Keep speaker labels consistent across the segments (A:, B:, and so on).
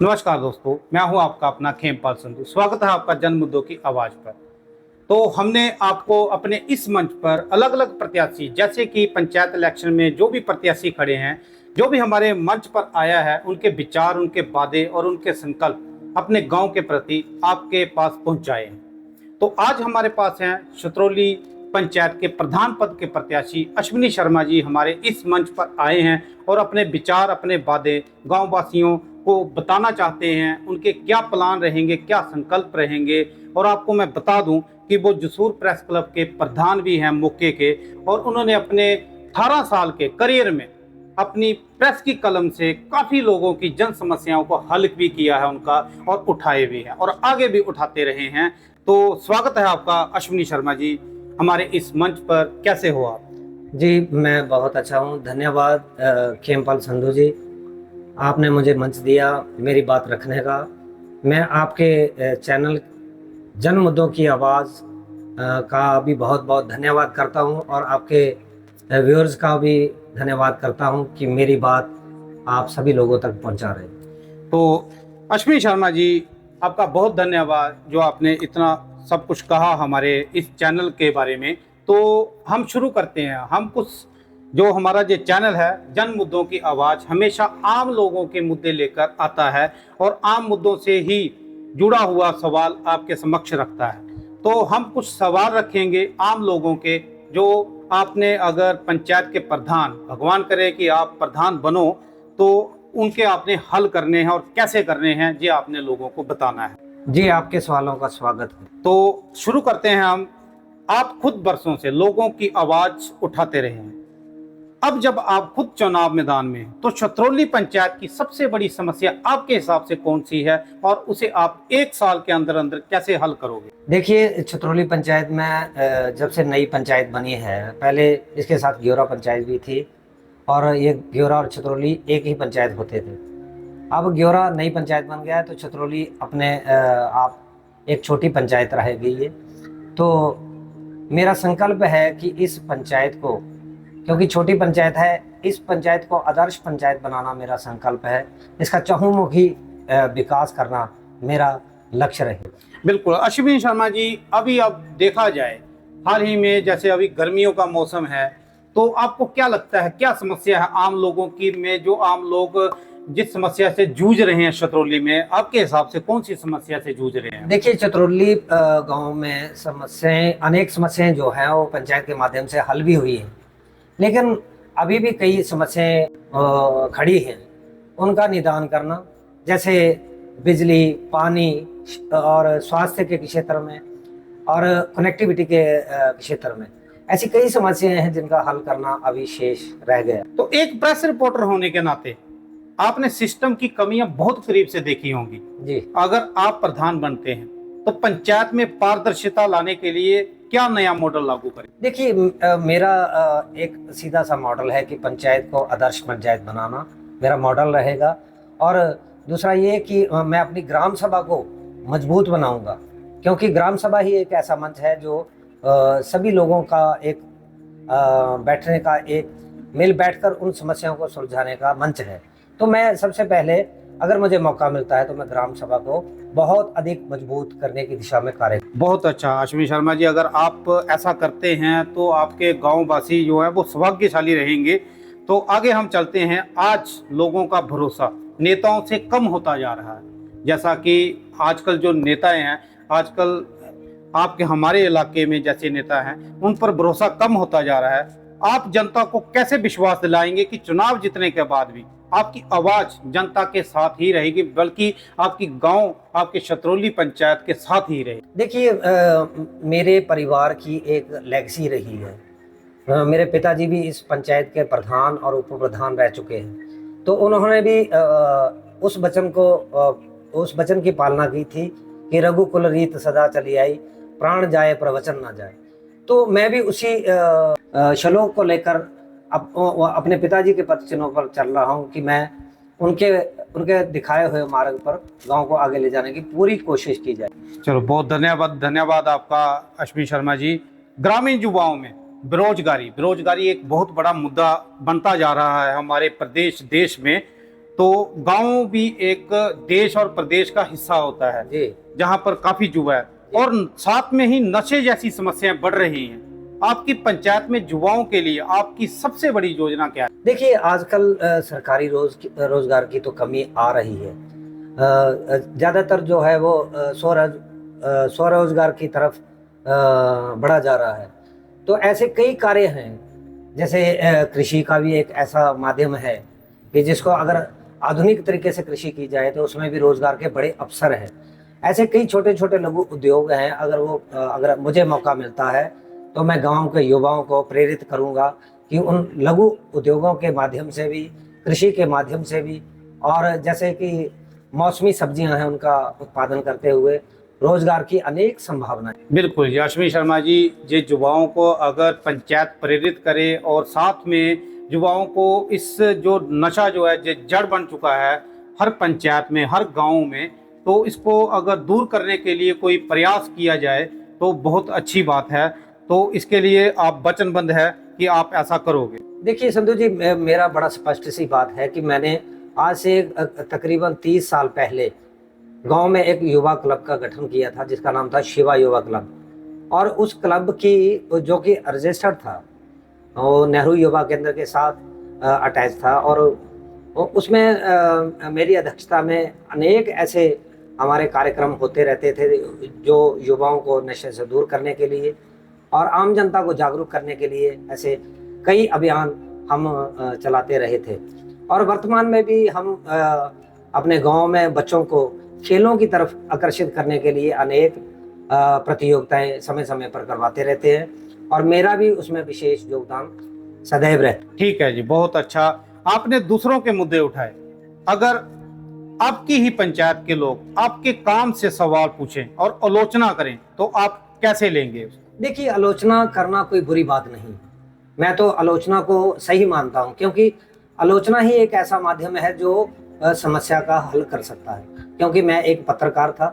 A: नमस्कार दोस्तों, मैं हूं आपका अपना खेमपाल संधू। स्वागत है आपका जन मुद्दों की आवाज़ पर। तो हमने आपको अपने इस मंच पर अलग अलग प्रत्याशी, जैसे कि पंचायत इलेक्शन में जो भी प्रत्याशी खड़े हैं, जो भी हमारे मंच पर आया है, उनके विचार, उनके वादे और उनके संकल्प अपने गांव के प्रति आपके पास पहुंचाए हैं। तो आज हमारे पास हैं शतरौली पंचायत के प्रधान पद के प्रत्याशी अश्विनी शर्मा जी हमारे इस मंच पर आए हैं और अपने विचार, अपने वादे गांव वासियों को बताना चाहते हैं। उनके क्या प्लान रहेंगे, क्या संकल्प रहेंगे। और आपको मैं बता दूं कि वो जसूर प्रेस क्लब के प्रधान भी हैं मौके के, और उन्होंने अपने 18 साल के करियर में अपनी प्रेस की कलम से काफ़ी लोगों की जन समस्याओं को हल भी किया है उनका, और उठाए भी हैं और आगे भी उठाते रहे हैं। तो स्वागत है आपका अश्विनी शर्मा जी हमारे इस मंच पर। कैसे हो आप?
B: जी, मैं बहुत अच्छा हूँ। धन्यवाद खेमपाल संधू जी, आपने मुझे मंच दिया मेरी बात रखने का। मैं आपके चैनल जन मुद्दों की आवाज़ का भी बहुत बहुत धन्यवाद करता हूँ, और आपके व्यूअर्स का भी धन्यवाद करता हूँ कि मेरी बात आप सभी लोगों तक पहुँचा रहे हैं।
A: तो अश्विनी शर्मा जी, आपका बहुत धन्यवाद जो आपने इतना सब कुछ कहा हमारे इस चैनल के बारे में। तो हम शुरू करते हैं। हम कुछ जो हमारा जो चैनल है जन मुद्दों की आवाज़ हमेशा आम लोगों के मुद्दे लेकर आता है और आम मुद्दों से ही जुड़ा हुआ सवाल आपके समक्ष रखता है। तो हम कुछ सवाल रखेंगे आम लोगों के, जो आपने अगर पंचायत के प्रधान, भगवान करे कि आप प्रधान बनो, तो उनके आपने हल करने हैं और कैसे करने हैं ये आपने लोगों को बताना है।
B: जी, आपके सवालों का स्वागत है।
A: तो शुरू करते हैं हम। आप खुद बरसों से लोगों की आवाज उठाते रहे हैं। अब जब आप खुद चुनाव मैदान में हैं, तो शतरौली पंचायत की सबसे बड़ी समस्या आपके हिसाब से कौन सी है और उसे आप 1 साल के अंदर अंदर कैसे हल करोगे?
B: देखिए, छतरौली पंचायत में जब से नई पंचायत बनी है, पहले इसके साथ ग्योरा पंचायत भी थी, और ये ग्योरा और छतरौली एक ही पंचायत होते थे। अब ग्योरा नई पंचायत बन गया है, तो छतरौली अपने आप एक छोटी पंचायत रह गई है। तो मेरा संकल्प है कि इस पंचायत को, क्योंकि छोटी पंचायत है, इस पंचायत को आदर्श पंचायत बनाना मेरा संकल्प है। इसका चहुमुखी विकास करना मेरा लक्ष्य रहे।
A: बिल्कुल अश्विनी शर्मा जी, अभी अब देखा जाए हाल ही में जैसे अभी गर्मियों का मौसम है, तो आपको क्या लगता है क्या समस्या है आम लोगों की में, जो आम लोग जिस समस्या से जूझ रहे हैं शतरौली में, आपके हिसाब से कौन सी समस्या से जूझ रहे हैं?
B: देखिए, छतरौली गांव में समस्याएं, अनेक समस्याएं जो हैं वो पंचायत के माध्यम से हल भी हुई हैं, लेकिन अभी भी कई समस्याएं खड़ी हैं। उनका निदान करना, जैसे बिजली, पानी और स्वास्थ्य के क्षेत्र में, और कनेक्टिविटी के क्षेत्र में, ऐसी कई समस्याएं हैं जिनका हल करना अभी शेष रह गया।
A: तो एक प्रेस रिपोर्टर होने के नाते आपने सिस्टम की कमियां बहुत करीब से देखी होंगी।
B: जी,
A: अगर आप प्रधान बनते हैं तो पंचायत में पारदर्शिता लाने के लिए क्या नया मॉडल लागू करें?
B: देखिए, मेरा एक सीधा सा मॉडल है कि पंचायत को आदर्श पंचायत बनाना मेरा मॉडल रहेगा। और दूसरा ये कि मैं अपनी ग्राम सभा को मजबूत बनाऊंगा, क्योंकि ग्राम सभा ही एक ऐसा मंच है जो सभी लोगों का एक बैठने का, एक मिल बैठकर उन समस्याओं को सुलझाने का मंच है। तो मैं सबसे पहले, अगर मुझे मौका मिलता है, तो मैं ग्राम सभा को बहुत अधिक मजबूत करने की दिशा में कार्य।
A: बहुत अच्छा अश्विनी शर्मा जी, अगर आप ऐसा करते हैं तो आपके गांव वासी जो है वो सौभाग्यशाली रहेंगे। तो आगे हम चलते हैं। आज लोगों का भरोसा नेताओं से कम होता जा रहा है। जैसा कि आजकल जो नेताएं हैं, आजकल आपके हमारे इलाके में जैसे नेता हैं, उन पर भरोसा कम होता जा रहा है। आप जनता को कैसे विश्वास दिलाएंगे कि चुनाव जीतने के बाद भी आपकी आवाज जनता के साथ ही रहेगी, बल्कि आपकी गांव, आपके शतरौली पंचायत के साथ ही रहेगी?
B: देखिए, मेरे परिवार की एक लेगेसी रही है। मेरे पिताजी भी इस पंचायत के प्रधान और उप प्रधान रह चुके हैं, तो उन्होंने भी उस वचन की पालना की थी कि रघुकुल रीत सदा चली आई, प्राण जाए प्रवचन ना जाए। तो मैं भी उसी श्लोक को लेकर अपने पिताजी के पद चिन्हों पर चल रहा हूँ कि मैं उनके उनके दिखाए हुए मार्ग पर गांव को आगे ले जाने की पूरी कोशिश की जाए।
A: चलो, बहुत धन्यवाद, धन्यवाद आपका अश्विनी शर्मा जी। ग्रामीण युवाओं में बेरोजगारी बेरोजगारी एक बहुत बड़ा मुद्दा बनता जा रहा है हमारे प्रदेश देश में। तो गांव भी एक देश और प्रदेश का हिस्सा होता है
B: जी।
A: जहां पर काफी युवा है और साथ में ही नशे जैसी समस्याएं बढ़ रही हैं। आपकी पंचायत में युवाओं के लिए आपकी सबसे बड़ी योजना क्या है?
B: देखिए, आजकल सरकारी रोजगार की तो कमी आ रही है। ज़्यादातर जो है वो स्वरोजगार की तरफ बढ़ा जा रहा है। तो ऐसे कई कार्य हैं, जैसे कृषि का भी एक ऐसा माध्यम है कि जिसको अगर आधुनिक तरीके से कृषि की जाए तो उसमें भी रोजगार के बड़े अवसर हैं। ऐसे कई छोटे छोटे लघु उद्योग हैं। अगर मुझे मौका मिलता है तो मैं गांव के युवाओं को प्रेरित करूंगा कि उन लघु उद्योगों के माध्यम से भी, कृषि के माध्यम से भी, और जैसे कि मौसमी सब्जियां हैं उनका उत्पादन करते हुए रोजगार की अनेक संभावनाएं।
A: बिल्कुल जी, अश्विनी शर्मा जी, ये युवाओं को अगर पंचायत प्रेरित करे और साथ में युवाओं को इस जो नशा जो है जो जड़ बन चुका है हर पंचायत में, हर गांव में, तो इसको अगर दूर करने के लिए कोई प्रयास किया जाए तो बहुत अच्छी बात है। तो इसके लिए आप वचनबद्ध है कि आप ऐसा करोगे?
B: देखिए संधू जी, मेरा बड़ा स्पष्ट सी बात है कि मैंने आज से तकरीबन 30 साल पहले गांव में एक युवा क्लब का गठन किया था जिसका नाम था शिवा युवा क्लब। और उस क्लब की जो कि रजिस्टर्ड था, वो नेहरू युवा केंद्र के साथ अटैच था, और उसमें मेरी अध्यक्षता में अनेक ऐसे हमारे कार्यक्रम होते रहते थे जो युवाओं को नशे से दूर करने के लिए और आम जनता को जागरूक करने के लिए ऐसे कई अभियान हम चलाते रहे थे। और वर्तमान में भी हम अपने गांव में बच्चों को खेलों की तरफ आकर्षित करने के लिए अनेक प्रतियोगिताएं समय समय पर करवाते रहते हैं, और मेरा भी उसमें विशेष योगदान सदैव रहता है।
A: ठीक है जी, बहुत अच्छा। आपने दूसरों के मुद्दे उठाए। अगर आपकी ही पंचायत के लोग आपके काम से सवाल पूछें और आलोचना करें तो आप कैसे लेंगे?
B: देखिए, आलोचना करना कोई बुरी बात नहीं। मैं तो आलोचना को सही मानता हूँ, क्योंकि आलोचना ही एक ऐसा माध्यम है जो समस्या का हल कर सकता है। क्योंकि मैं एक पत्रकार था,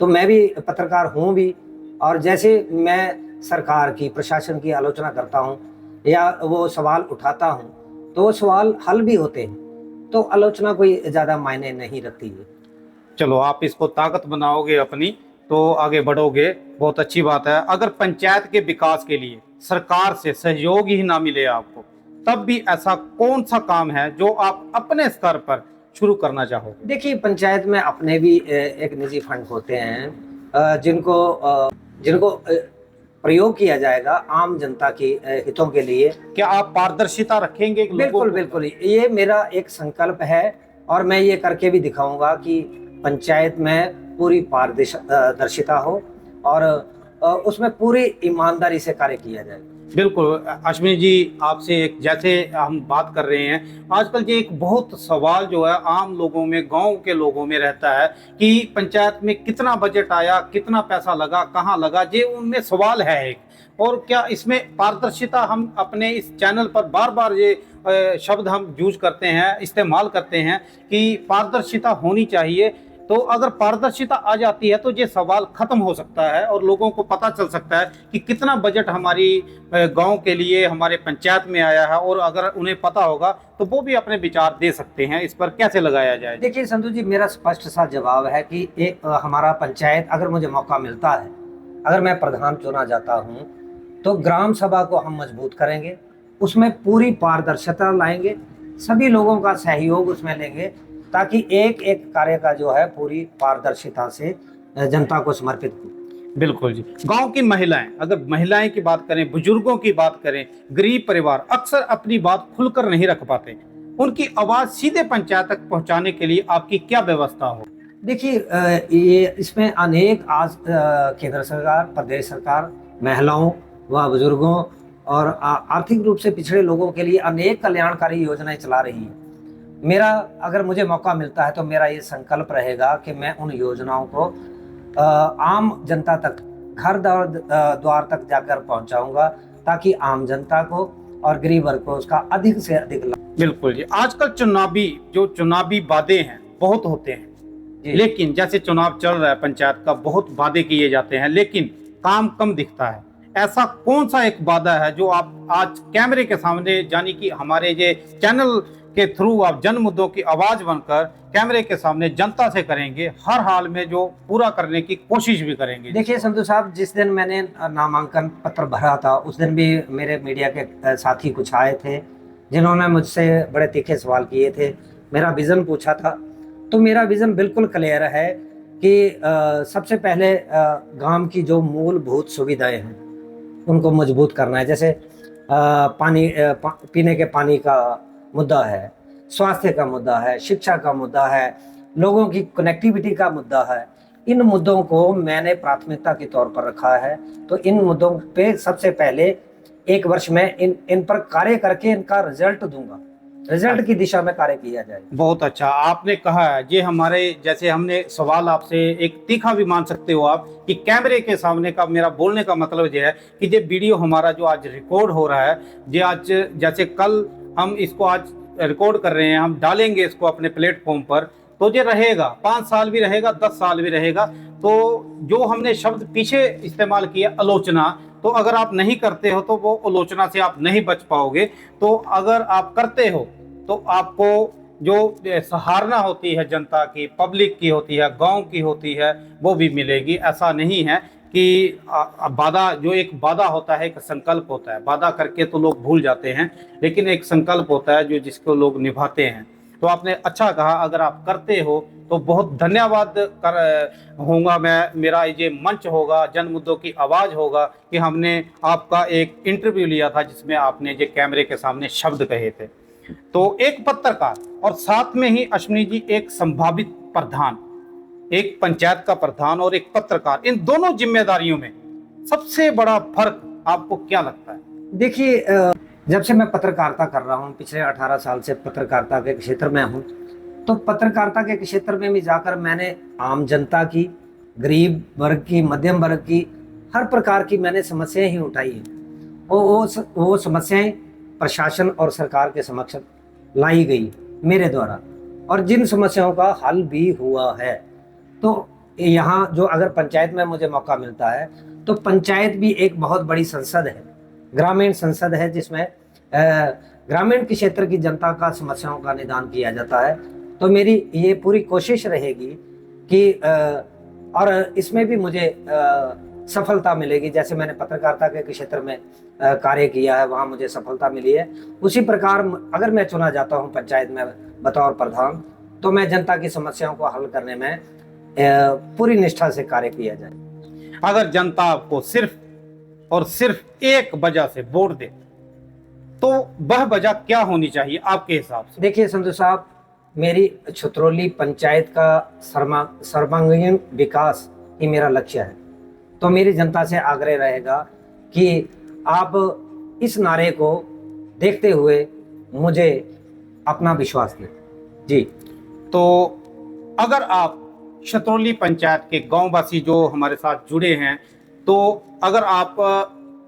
B: तो मैं भी पत्रकार हूँ भी, और जैसे मैं सरकार की, प्रशासन की आलोचना करता हूँ या वो सवाल उठाता हूँ तो वो सवाल हल भी होते हैं। तो आलोचना कोई ज़्यादा मायने नहीं रखती है।
A: चलो, आप इसको ताकत बनाओगे अपनी तो आगे बढ़ोगे, बहुत अच्छी बात है। अगर पंचायत के विकास के लिए सरकार से सहयोग ही ना मिले आपको, तब भी ऐसा कौन सा काम है जो आप अपने स्तर पर शुरू करना चाहोगे?
B: देखिए, पंचायत में अपने भी एक निजी फंड होते हैं जिनको प्रयोग किया जाएगा आम जनता के हितों के लिए।
A: क्या आप पारदर्शिता रखेंगे?
B: बिल्कुल बिल्कुल, ये मेरा एक संकल्प है, और मैं ये करके भी दिखाऊंगा कि पंचायत में पूरी पारदर्शिता हो और उसमें पूरी ईमानदारी से कार्य किया जाए।
A: बिल्कुल अश्विनी जी, आपसे एक जैसे हम बात कर रहे हैं, आजकल ये एक बहुत सवाल जो है आम लोगों में, गांव के लोगों में रहता है कि पंचायत में कितना बजट आया, कितना पैसा लगा, कहाँ लगा, ये उनमें सवाल है एक। और क्या इसमें पारदर्शिता, हम अपने इस चैनल पर बार बार ये शब्द हम यूज करते हैं, इस्तेमाल करते हैं कि पारदर्शिता होनी चाहिए। तो अगर पारदर्शिता आ जाती है तो ये सवाल खत्म हो सकता है और लोगों को पता चल सकता है कि कितना बजट हमारी गांव के लिए, हमारे पंचायत में आया है, और अगर उन्हें पता होगा तो वो भी अपने विचार दे सकते हैं। इस पर कैसे लगाया जाए?
B: देखिए संधू जी, मेरा स्पष्ट सा जवाब है कि हमारा पंचायत, अगर मुझे मौका मिलता है, अगर मैं प्रधान चुना जाता हूँ, तो ग्राम सभा को हम मजबूत करेंगे, उसमें पूरी पारदर्शिता लाएंगे, सभी लोगों का सहयोग उसमें लेंगे, ताकि एक एक कार्य का जो है पूरी पारदर्शिता से जनता को समर्पित हो।
A: बिल्कुल जी। गांव की महिलाएं, अगर महिलाएं की बात करें, बुजुर्गों की बात करें, गरीब परिवार अक्सर अपनी बात खुलकर नहीं रख पाते, उनकी आवाज सीधे पंचायत तक पहुंचाने के लिए आपकी क्या व्यवस्था हो?
B: देखिए, ये इसमें अनेक आज केंद्र सरकार, प्रदेश सरकार महिलाओं व बुजुर्गों और आर्थिक रूप से पिछड़े लोगों के लिए अनेक कल्याणकारी योजनाएं चला रही है। मेरा, अगर मुझे मौका मिलता है तो मेरा ये संकल्प रहेगा कि मैं उन योजनाओं को आम जनता तक, घर द्वार तक जाकर पहुंचाऊंगा, ताकि आम जनता को और गरीब वर्ग को उसका अधिक से अधिक लाभ।
A: बिल्कुल जी। आजकल चुनावी वादे हैं, बहुत होते हैं, लेकिन जैसे चुनाव चल रहा है पंचायत का, बहुत वादे किए जाते हैं लेकिन काम कम दिखता है। ऐसा कौन सा एक वादा है जो आप आज कैमरे के सामने, यानी कि हमारे जो चैनल के थ्रू आप जन मुद्दों की आवाज बनकर कैमरे के सामने जनता से करेंगे, हर हाल में जो पूरा करने की कोशिश भी करेंगे।
B: देखिए संधू साहब, जिस दिन मैंने नामांकन पत्र भरा था उस दिन भी मेरे मीडिया के साथी कुछ आए थे जिन्होंने मुझसे बड़े तीखे सवाल किए थे, मेरा विज़न पूछा था। तो मेरा विज़न बिल्कुल क्लियर है कि सबसे पहले गांव की जो मूलभूत सुविधाएं हैं उनको मजबूत करना है। जैसे पीने के पानी का मुद्दा है, स्वास्थ्य का मुद्दा है, शिक्षा का मुद्दा है, लोगों की कनेक्टिविटी का मुद्दा है। इन मुद्दों को मैंने प्राथमिकता के तौर पर रखा है। तो इन मुद्दों पे सबसे पहले 1 वर्ष में इन पर कार्य करके इनका रिजल्ट दूंगा, रिजल्ट की दिशा में कार्य किया जाए।
A: बहुत अच्छा आपने कहा है। ये हमारे जैसे हमने सवाल आपसे एक तीखा भी मान सकते हो आप कि कैमरे के सामने का मेरा बोलने का मतलब ये है कि ये वीडियो हमारा जो आज रिकॉर्ड हो रहा है, ये आज जैसे कल हम इसको आज रिकॉर्ड कर रहे हैं, हम डालेंगे इसको अपने प्लेटफॉर्म पर, तो ये रहेगा, 5 साल भी रहेगा, 10 साल भी रहेगा। तो जो हमने शब्द पीछे इस्तेमाल किया आलोचना, तो अगर आप नहीं करते हो तो वो आलोचना से आप नहीं बच पाओगे। तो अगर आप करते हो तो आपको जो सराहना होती है जनता की, पब्लिक की होती है, गांव की होती है, वो भी मिलेगी। ऐसा नहीं है कि वादा, जो एक वादा होता है, एक संकल्प होता है, वादा करके तो लोग भूल जाते हैं, लेकिन एक संकल्प होता है जो जिसको लोग निभाते हैं। तो आपने अच्छा कहा, अगर आप करते हो तो बहुत धन्यवाद होगा मैं, मेरा ये मंच होगा, जन मुद्दों की आवाज़ होगा कि हमने आपका एक इंटरव्यू लिया था जिसमें आपने ये कैमरे के सामने शब्द कहे थे। तो एक पत्रकार और साथ में ही अश्विनी जी एक संभावित प्रधान, एक पंचायत का प्रधान और एक पत्रकार, इन दोनों जिम्मेदारियों में सबसे बड़ा फर्क आपको क्या लगता है?
B: देखिए, जब से मैं पत्रकारिता कर रहा हूँ, पिछले 18 साल से पत्रकारिता के क्षेत्र में हूँ, तो पत्रकारिता के क्षेत्र में भी जाकर मैंने आम जनता की, गरीब वर्ग की, मध्यम वर्ग की, हर प्रकार की मैंने समस्याएं ही उठाई हैं। वो समस्याएं प्रशासन और सरकार के समक्ष लाई गई मेरे द्वारा, और जिन समस्याओं का हल भी हुआ है। तो यहाँ जो अगर पंचायत में मुझे मौका मिलता है तो पंचायत भी एक बहुत बड़ी संसद है, ग्रामीण संसद है, जिसमें ग्रामीण के क्षेत्र की जनता का समस्याओं का निदान किया जाता है। तो मेरी ये पूरी कोशिश रहेगी कि और इसमें भी मुझे सफलता मिलेगी। जैसे मैंने पत्रकारिता के क्षेत्र में कार्य किया है, वहाँ मुझे सफलता मिली है। उसी प्रकार अगर मैं चुना जाता हूँ पंचायत में बतौर प्रधान, तो मैं जनता की समस्याओं को हल करने में पूरी निष्ठा से कार्य किया जाए।
A: अगर जनता आपको सिर्फ और सिर्फ एक वजह से वोट दे तो वह वजह क्या होनी चाहिए आपके हिसाब से?
B: देखिए संधू साहब, मेरी छतरौली पंचायत का सर्वांगीण विकास ही मेरा लक्ष्य है। तो मेरी जनता से आग्रह रहेगा कि आप इस नारे को देखते हुए मुझे अपना विश्वास दें। जी।
A: तो अगर आप छतरौली पंचायत के गांववासी जो हमारे साथ जुड़े हैं, तो अगर आप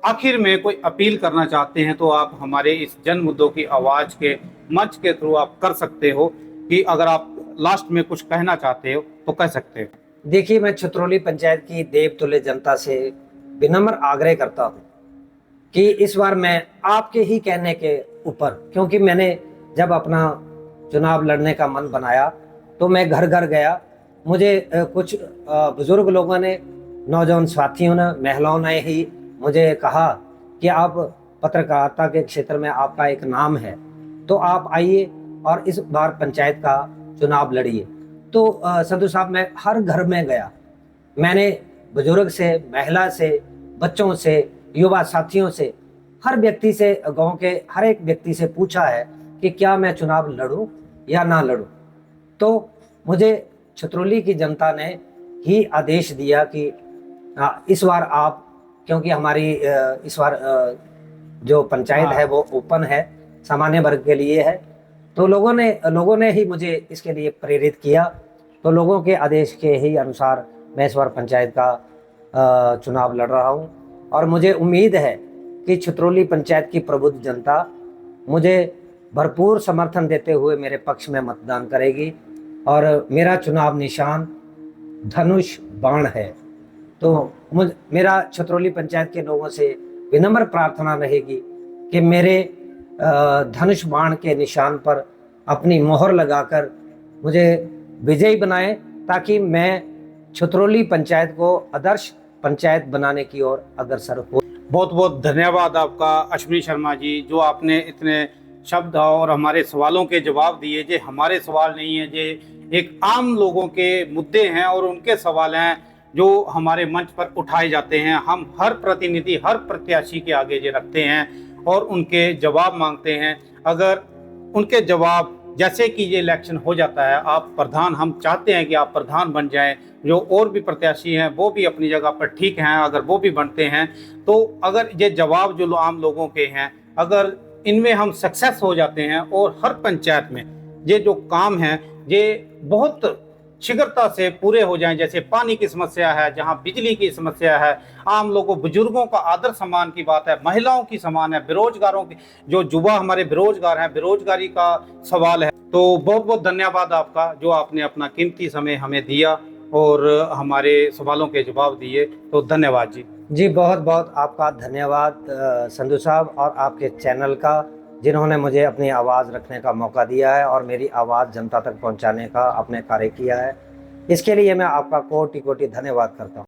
A: आखिर में कोई अपील करना चाहते हैं तो आप हमारे इस जन मुद्दों की आवाज़ के मंच के थ्रू आप कर सकते हो, कि अगर आप लास्ट में कुछ कहना चाहते हो तो कह सकते हो।
B: देखिए, मैं छतरौली पंचायत की देवतुल्य जनता से विनम्र आग्रह करता हूँ कि इस बार मैं आपके ही कहने के ऊपर, क्योंकि मैंने जब अपना चुनाव लड़ने का मन बनाया तो मैं घर घर गया। मुझे कुछ बुजुर्ग लोगों ने, नौजवान साथियों ने, महिलाओं ने ही मुझे कहा कि आप पत्रकारिता के क्षेत्र में आपका एक नाम है, तो आप आइए और इस बार पंचायत का चुनाव लड़िए। तो संधू साहब, मैं हर घर में गया, मैंने बुजुर्ग से, महिला से, बच्चों से, युवा साथियों से, हर व्यक्ति से, गांव के हर एक व्यक्ति से पूछा है कि क्या मैं चुनाव लड़ूं या ना लड़ूं। तो मुझे छतरौली की जनता ने ही आदेश दिया कि इस बार आप, क्योंकि हमारी इस बार जो पंचायत है वो ओपन है, सामान्य वर्ग के लिए है, तो लोगों ने ही मुझे इसके लिए प्रेरित किया। तो लोगों के आदेश के ही अनुसार मैं इस बार पंचायत का चुनाव लड़ रहा हूं, और मुझे उम्मीद है कि छतरौली पंचायत की प्रबुद्ध जनता मुझे भरपूर समर्थन देते हुए मेरे पक्ष में मतदान करेगी, और मेरा चुनाव निशान धनुष बाण है। तो मेरा छतरौली पंचायत के लोगों से विनम्र प्रार्थना रहेगी कि मेरे धनुष बाण के निशान पर अपनी मोहर लगाकर मुझे विजयी बनाए, ताकि मैं छतरौली पंचायत को आदर्श पंचायत बनाने की ओर अग्रसर हो।
A: बहुत बहुत धन्यवाद आपका अश्विनी शर्मा जी, जो आपने इतने शब्द और हमारे सवालों के जवाब दिए। जे हमारे सवाल नहीं है, जे एक आम लोगों के मुद्दे हैं और उनके सवाल हैं जो हमारे मंच पर उठाए जाते हैं। हम हर प्रतिनिधि, हर प्रत्याशी के आगे जे रखते हैं और उनके जवाब मांगते हैं। अगर उनके जवाब, जैसे कि ये इलेक्शन हो जाता है, आप प्रधान, हम चाहते हैं कि आप प्रधान बन जाएं, जो और भी प्रत्याशी हैं वो भी अपनी जगह पर ठीक हैं, अगर वो भी बनते हैं तो अगर ये जवाब जो आम लोगों के हैं, अगर इनमें हम सक्सेस हो जाते हैं और हर पंचायत में ये जो काम है ये बहुत शीघ्रता से पूरे हो जाएं, जैसे पानी की समस्या है, जहां बिजली की समस्या है, आम लोगों बुजुर्गों का आदर सम्मान की बात है, महिलाओं की समान है, बेरोजगारों की, जो युवा हमारे बेरोजगार हैं, बेरोजगारी का सवाल है। तो बहुत बहुत धन्यवाद आपका, जो आपने अपना कीमती समय हमें दिया और हमारे सवालों के जवाब दिए। तो धन्यवाद जी।
B: जी, बहुत बहुत आपका धन्यवाद संधू साहब और आपके चैनल का, जिन्होंने मुझे अपनी आवाज़ रखने का मौका दिया है और मेरी आवाज़ जनता तक पहुंचाने का आपने कार्य किया है। इसके लिए मैं आपका कोटि कोटि धन्यवाद करता हूं।